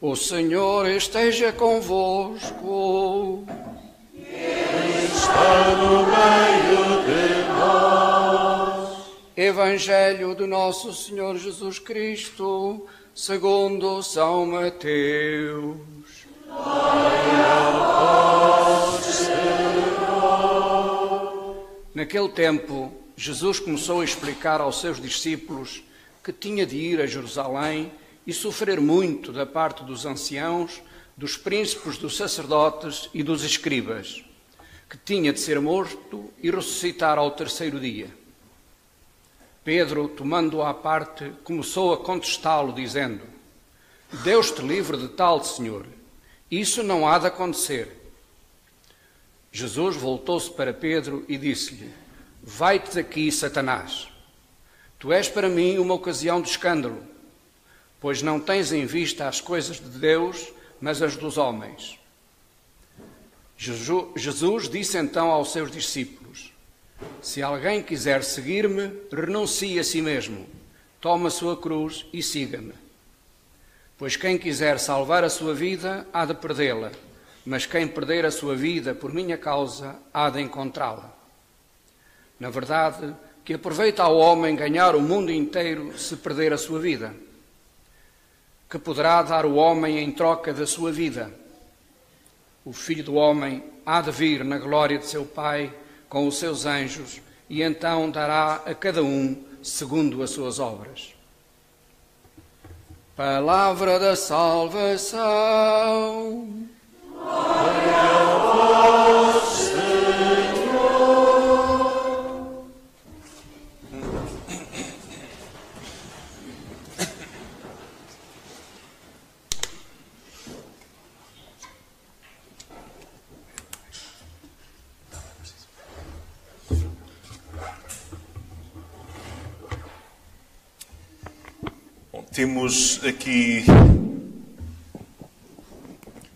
O Senhor esteja convosco. Ele está no meio de nós. Evangelho de Nosso Senhor Jesus Cristo, segundo São Mateus. Glória a vós, Senhor. Naquele tempo, Jesus começou a explicar aos seus discípulos que tinha de ir a Jerusalém e sofrer muito da parte dos anciãos, dos príncipes, dos sacerdotes e dos escribas, que tinha de ser morto e ressuscitar ao terceiro dia. Pedro, tomando-o à parte, começou a contestá-lo, dizendo: Deus te livre de tal, Senhor, isso não há de acontecer. Jesus voltou-se para Pedro e disse-lhe: Vai-te daqui, Satanás. Tu és para mim uma ocasião de escândalo, pois não tens em vista as coisas de Deus, mas as dos homens. Jesus disse então aos seus discípulos: Se alguém quiser seguir-me, renuncie a si mesmo, tome a sua cruz e siga-me. Pois quem quiser salvar a sua vida, há de perdê-la, mas quem perder a sua vida por minha causa, há de encontrá-la. Na verdade, que aproveita ao homem ganhar o mundo inteiro se perder a sua vida? Que poderá dar o homem em troca da sua vida? O Filho do Homem há de vir na glória de seu Pai com os seus anjos e então dará a cada um segundo as suas obras. Palavra da salvação. Glória a vós, Senhor.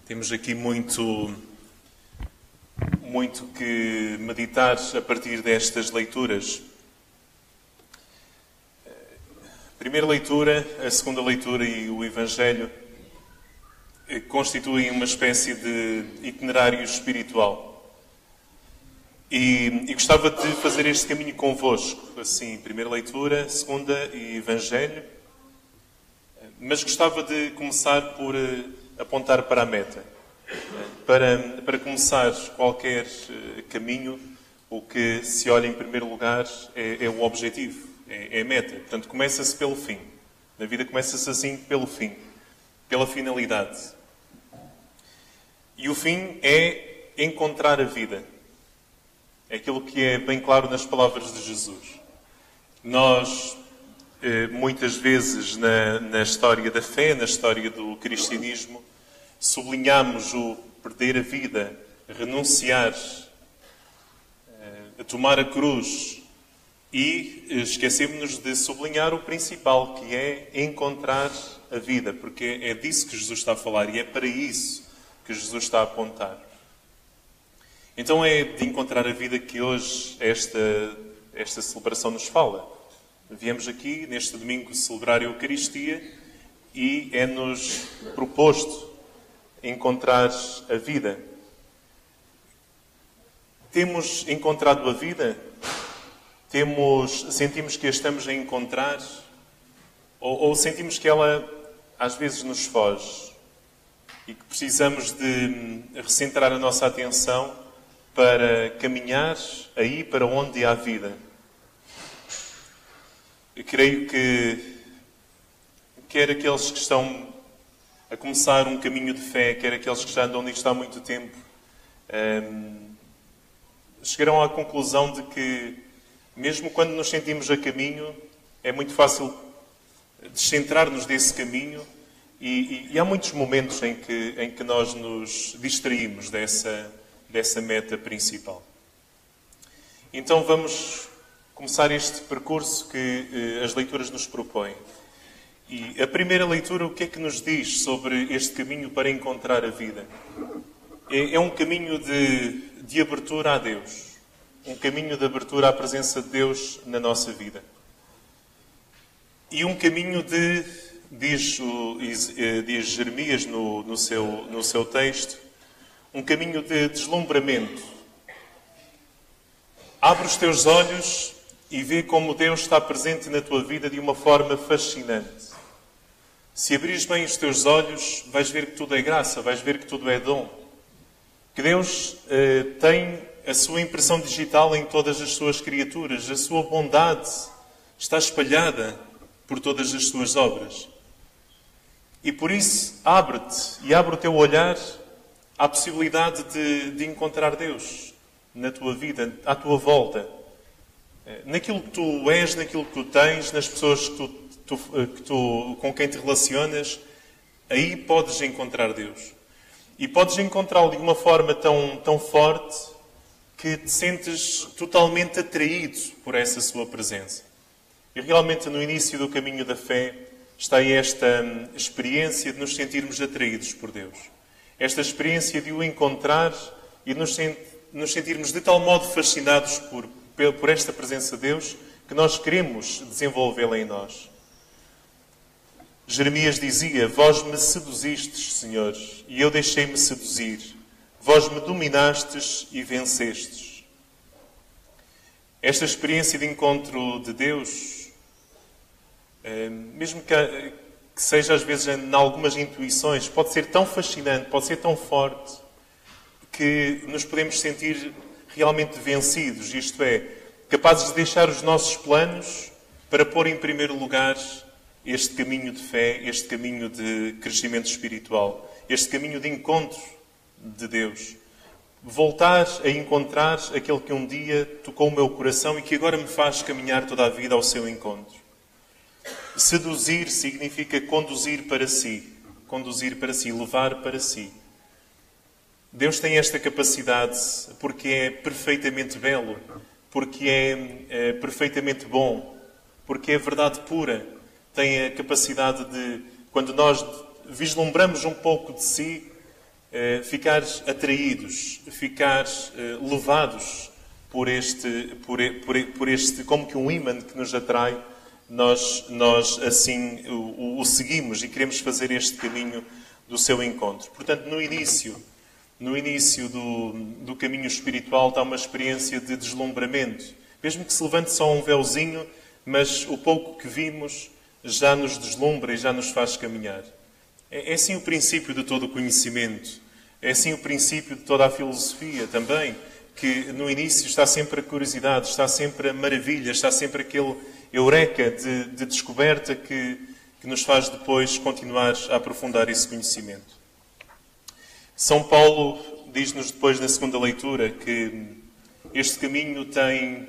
Temos aqui muito que meditar a partir destas leituras. A primeira leitura, a segunda leitura e o Evangelho constituem uma espécie de itinerário espiritual. E gostava de fazer este caminho convosco, assim, primeira leitura, segunda e Evangelho. Mas gostava de começar por apontar para a meta. Para começar qualquer caminho, o que se olha em primeiro lugar é o objetivo, é a meta. Portanto, começa-se pelo fim. Na vida começa-se assim pelo fim, pela finalidade. E o fim é encontrar a vida. É aquilo que é bem claro nas palavras de Jesus. Nós, muitas vezes na história da fé, na história do cristianismo, sublinhamos o perder a vida, renunciar, a tomar a cruz e esquecemos-nos de sublinhar o principal, que é encontrar a vida, porque é disso que Jesus está a falar e é para isso que Jesus está a apontar. Então é de encontrar a vida que hoje esta celebração nos fala. Viemos aqui, neste domingo, celebrar a Eucaristia e é-nos proposto encontrar a vida. Temos encontrado a vida? Sentimos que a estamos a encontrar? Ou sentimos que ela, às vezes, nos foge? E que precisamos de recentrar a nossa atenção para caminhar aí para onde há vida? Eu creio que quer aqueles que estão a começar um caminho de fé, quer aqueles que já andam nisto há muito tempo, chegarão à conclusão de que, mesmo quando nos sentimos a caminho, é muito fácil descentrar-nos desse caminho e há muitos momentos em que nós nos distraímos dessa meta principal. Então vamos começar este percurso que as leituras nos propõem. E a primeira leitura, o que é que nos diz sobre este caminho para encontrar a vida? É um caminho de abertura a Deus. Um caminho de abertura à presença de Deus na nossa vida. E um caminho de diz Jeremias no seu texto, um caminho de deslumbramento. Abre os teus olhos e vê como Deus está presente na tua vida de uma forma fascinante. Se abrires bem os teus olhos, vais ver que tudo é graça, vais ver que tudo é dom. Que Deus tem a sua impressão digital em todas as suas criaturas. A sua bondade está espalhada por todas as suas obras. E por isso, abre-te e abre o teu olhar à possibilidade de encontrar Deus na tua vida, à tua volta. Naquilo que tu és, naquilo que tu tens, nas pessoas com quem te relacionas, aí podes encontrar Deus. E podes encontrá-lo de uma forma tão forte que te sentes totalmente atraído por essa sua presença. E realmente no início do caminho da fé está aí esta experiência de nos sentirmos atraídos por Deus. Esta experiência de o encontrar e nos sentirmos de tal modo fascinados por esta presença de Deus que nós queremos desenvolvê-la em nós. Jeremias dizia: vós me seduzistes, Senhor, e eu deixei-me seduzir. Vós me dominastes e vencestes. Esta experiência de encontro de Deus, mesmo que seja às vezes em algumas intuições, pode ser tão fascinante, pode ser tão forte, que nos podemos sentir realmente vencidos, isto é, capazes de deixar os nossos planos para pôr em primeiro lugar este caminho de fé, este caminho de crescimento espiritual, este caminho de encontro de Deus. Voltar a encontrar aquele que um dia tocou o meu coração e que agora me faz caminhar toda a vida ao seu encontro. Seduzir significa conduzir para si, levar para si. Deus tem esta capacidade porque é perfeitamente belo, porque é perfeitamente bom, porque é verdade pura. Tem a capacidade de, quando nós vislumbramos um pouco de si, ficar atraídos, ficar levados por este, como que um ímã que nos atrai, nós assim o seguimos e queremos fazer este caminho do seu encontro. Portanto, no início do caminho espiritual está uma experiência de deslumbramento. Mesmo que se levante só um véuzinho, mas o pouco que vimos já nos deslumbra e já nos faz caminhar. É assim o princípio de todo o conhecimento. É assim o princípio de toda a filosofia também, que no início está sempre a curiosidade, está sempre a maravilha, está sempre aquele eureka de descoberta que nos faz depois continuar a aprofundar esse conhecimento. São Paulo diz-nos depois na segunda leitura que este caminho tem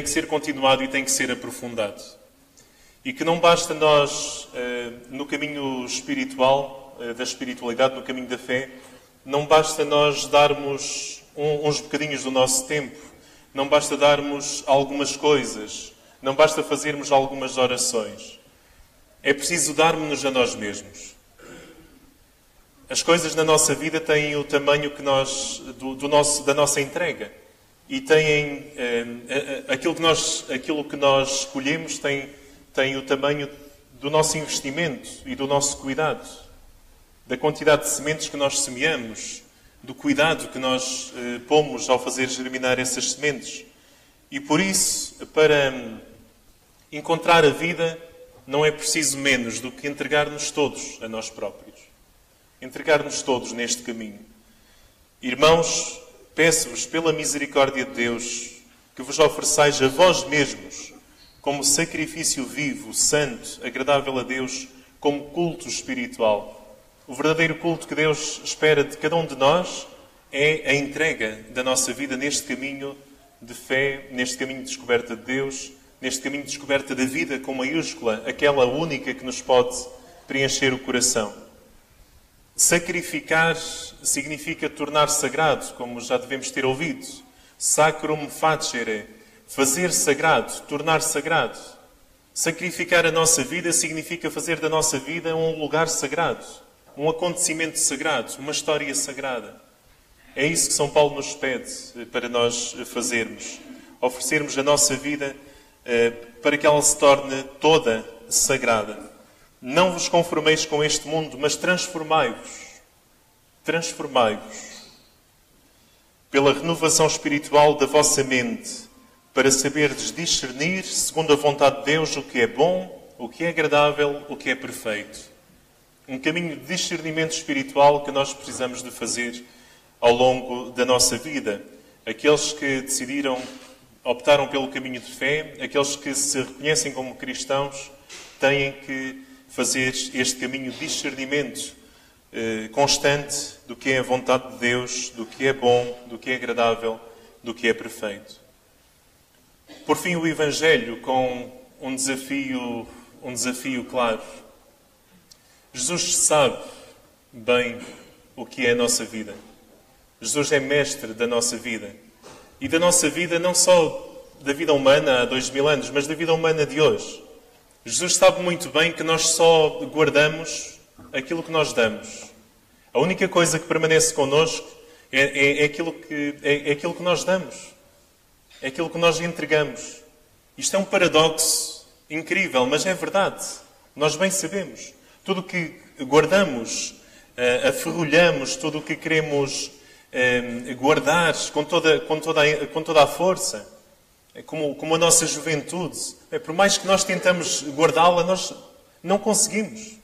que ser continuado e tem que ser aprofundado. E que não basta nós, no caminho espiritual, da espiritualidade, no caminho da fé, não basta nós darmos uns bocadinhos do nosso tempo, não basta darmos algumas coisas, não basta fazermos algumas orações. É preciso darmos-nos a nós mesmos. As coisas na nossa vida têm o tamanho que da nossa entrega. E têm aquilo que nós escolhemos tem o tamanho do nosso investimento e do nosso cuidado, da quantidade de sementes que nós semeamos, do cuidado que nós pomos ao fazer germinar essas sementes. E por isso, para encontrar a vida, não é preciso menos do que entregar-nos todos a nós próprios. Entregar-nos todos neste caminho. Irmãos, peço-vos, pela misericórdia de Deus, que vos ofereçais a vós mesmos como sacrifício vivo, santo, agradável a Deus, como culto espiritual. O verdadeiro culto que Deus espera de cada um de nós é a entrega da nossa vida neste caminho de fé, neste caminho de descoberta de Deus, neste caminho de descoberta da vida com maiúscula, aquela única que nos pode preencher o coração. Sacrificar significa tornar sagrado, como já devemos ter ouvido. Sacrum facere, fazer sagrado, tornar sagrado. Sacrificar a nossa vida significa fazer da nossa vida um lugar sagrado, um acontecimento sagrado, uma história sagrada. É isso que São Paulo nos pede para nós fazermos. Oferecermos a nossa vida para que ela se torne toda sagrada. Não vos conformeis com este mundo, mas transformai-vos. Transformai-vos pela renovação espiritual da vossa mente, para saberdes discernir, segundo a vontade de Deus, o que é bom, o que é agradável, o que é perfeito. Um caminho de discernimento espiritual que nós precisamos de fazer ao longo da nossa vida. Aqueles que optaram pelo caminho de fé, aqueles que se reconhecem como cristãos, têm que fazer este caminho de discernimento constante do que é a vontade de Deus, do que é bom, do que é agradável, do que é perfeito. Por fim, o Evangelho com um desafio claro. Jesus sabe bem o que é a nossa vida. Jesus é mestre da nossa vida. E da nossa vida, não só da vida humana há 2000 anos, mas da vida humana de hoje. Jesus sabe muito bem que nós só guardamos aquilo que nós damos. A única coisa que permanece connosco é aquilo que nós damos. É aquilo que nós entregamos. Isto é um paradoxo incrível, mas é verdade. Nós bem sabemos. Tudo o que guardamos, aferrulhamos, tudo o que queremos guardar com toda a força, como a nossa juventude. Por mais que nós tentamos guardá-la, nós não conseguimos.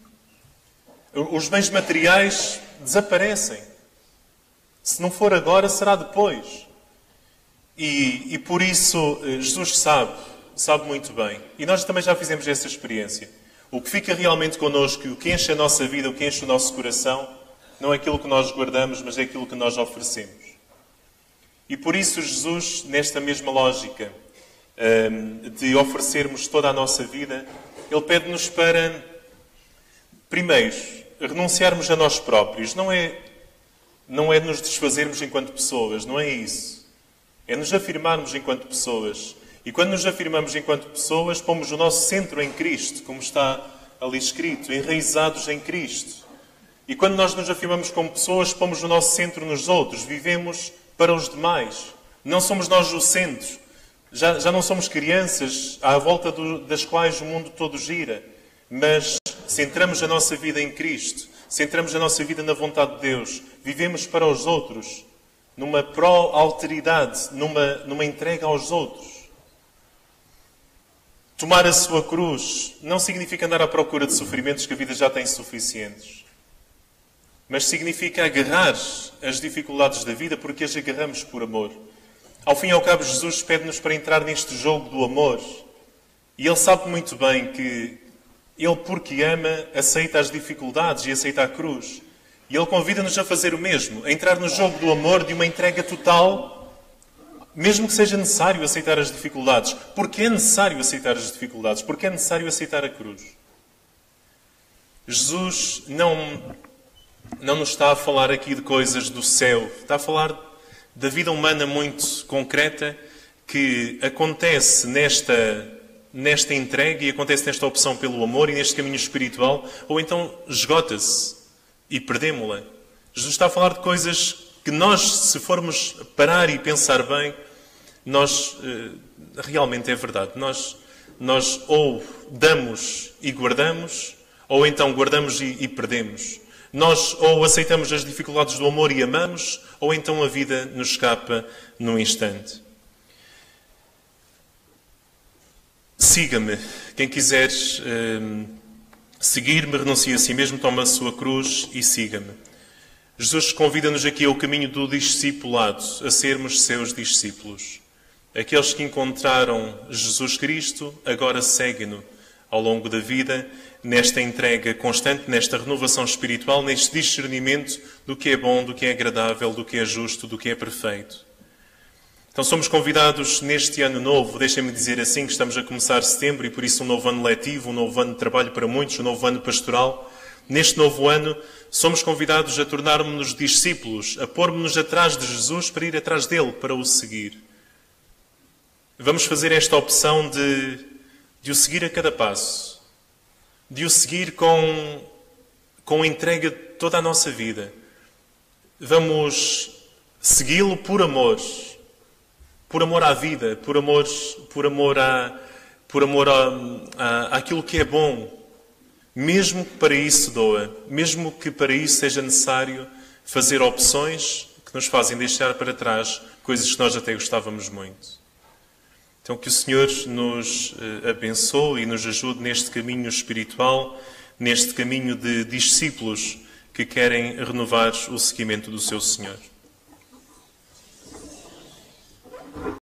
Os bens materiais desaparecem. Se não for agora, será depois. E por isso Jesus sabe muito bem. E nós também já fizemos essa experiência. O que fica realmente connosco, o que enche a nossa vida, o que enche o nosso coração, não é aquilo que nós guardamos, mas é aquilo que nós oferecemos. E por isso Jesus, nesta mesma lógica de oferecermos toda a nossa vida, Ele pede-nos para, primeiro, renunciarmos a nós próprios. Não é nos desfazermos enquanto pessoas, não é isso. É nos afirmarmos enquanto pessoas. E quando nos afirmamos enquanto pessoas, pomos o nosso centro em Cristo, como está ali escrito, enraizados em Cristo. E quando nós nos afirmamos como pessoas, pomos o nosso centro nos outros, vivemos para os demais. Não somos nós o centro. Já não somos crianças à volta das quais o mundo todo gira, mas centramos a nossa vida em Cristo, centramos a nossa vida na vontade de Deus, vivemos para os outros, numa pró-alteridade, numa entrega aos outros. Tomar a sua cruz não significa andar à procura de sofrimentos que a vida já tem suficientes, mas significa agarrar as dificuldades da vida porque as agarramos por amor. Ao fim e ao cabo, Jesus pede-nos para entrar neste jogo do amor. E Ele sabe muito bem que Ele, porque ama, aceita as dificuldades e aceita a cruz. E Ele convida-nos a fazer o mesmo, a entrar no jogo do amor, de uma entrega total, mesmo que seja necessário aceitar as dificuldades. Porque é necessário aceitar as dificuldades, porque é necessário aceitar a cruz. Jesus não nos está a falar aqui de coisas do céu, está a falar da vida humana muito concreta que acontece nesta entrega e acontece nesta opção pelo amor e neste caminho espiritual, ou então esgota-se e perdemos-la. Jesus está a falar de coisas que nós, se formos parar e pensar bem, realmente é verdade. Nós ou damos e guardamos, ou então guardamos e perdemos. Nós ou aceitamos as dificuldades do amor e amamos, ou então a vida nos escapa num instante. Siga-me. Quem quiser seguir-me, renuncie a si mesmo, toma a sua cruz e siga-me. Jesus convida-nos aqui ao caminho do discipulado, a sermos seus discípulos. Aqueles que encontraram Jesus Cristo, agora seguem-no ao longo da vida, nesta entrega constante, nesta renovação espiritual, neste discernimento do que é bom, do que é agradável, do que é justo, do que é perfeito. Então somos convidados neste ano novo, deixem-me dizer assim, que estamos a começar setembro e por isso um novo ano letivo, um novo ano de trabalho para muitos, um novo ano pastoral. Neste novo ano somos convidados a tornarmos-nos discípulos, a pormos-nos atrás de Jesus para ir atrás dele, para o seguir. Vamos fazer esta opção de o seguir a cada passo. De o seguir com entrega de toda a nossa vida. Vamos segui-lo por amor à vida, por amor por amor àquilo que é bom, mesmo que para isso doa, mesmo que para isso seja necessário fazer opções que nos fazem deixar para trás coisas que nós até gostávamos muito. Então que o Senhor nos abençoe e nos ajude neste caminho espiritual, neste caminho de discípulos que querem renovar o seguimento do seu Senhor.